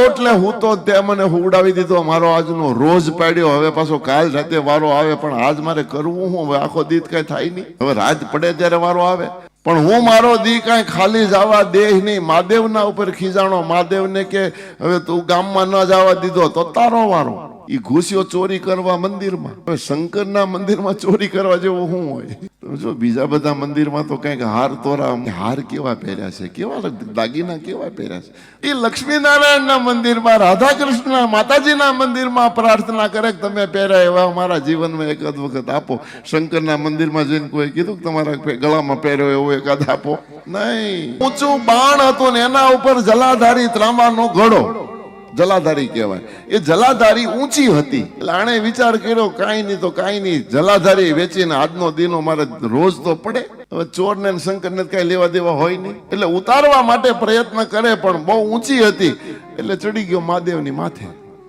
ઓટલે હું તો તે મને હુવડાવી દીધો, મારો આજનો રોજ પાડ્યો, હવે પાછો કાલ રાતે વારો આવે, પણ આજ મારે કરવું હું? હવે આખો દીત કઈ થાય નહીં, હવે રાત પડે ત્યારે વારો આવે, પણ હું મારો દી કાંઈ ખાલી જવા દેહ નહીં. મહાદેવના ઉપર ખીજાણો, મહાદેવને કે હવે તું ગામમાં ન જવા દીધો તો તારો વારો. ઈ ઘૂસ્યો ચોરી કરવા મંદિરમાં. હવે શંકરના મંદિરમાં ચોરી કરવા જેવું શું હોય? જો બીજા બધા મંદિરમાં તો કઈક હાર તોરા, હાર કેવા પહેર્યા છે, કેવા દાગીના કેવા પહેર્યા છે. એ લક્ષ્મીનારાયણના મંદિરમાં, રાધા કૃષ્ણ માતાજીના મંદિરમાં પ્રાર્થના કરે કે તમે પહેર્યા એવા મારા જીવનમાં એકાદ વખત આપો. શંકરના મંદિરમાં જઈને કોઈ કીધું કે તમારા ગળામાં પહેર્યો એવો એકાદ આપો? નહીં. ઊંચું બાણ હતું ને એના ઉપર જલાધારી ત્રાંબાનો ઘડો, જલાધારી કહેવાય. એ જલાધારી ઊંચી હતી, એટલે આણે વિચાર કર્યો કાંઈ નહીં તો કાંઈ નહીં, જલાધારી વેચીને આજનો દીનો મારે રોજ તો પડે. હવે ચોર ને શંકર ને કઈ લેવા દેવા હોય નહીં, એટલે ઉતારવા માટે પ્રયત્ન કરે, પણ બહુ ઊંચી હતી એટલે ચડી ગયો મહાદેવની માથે.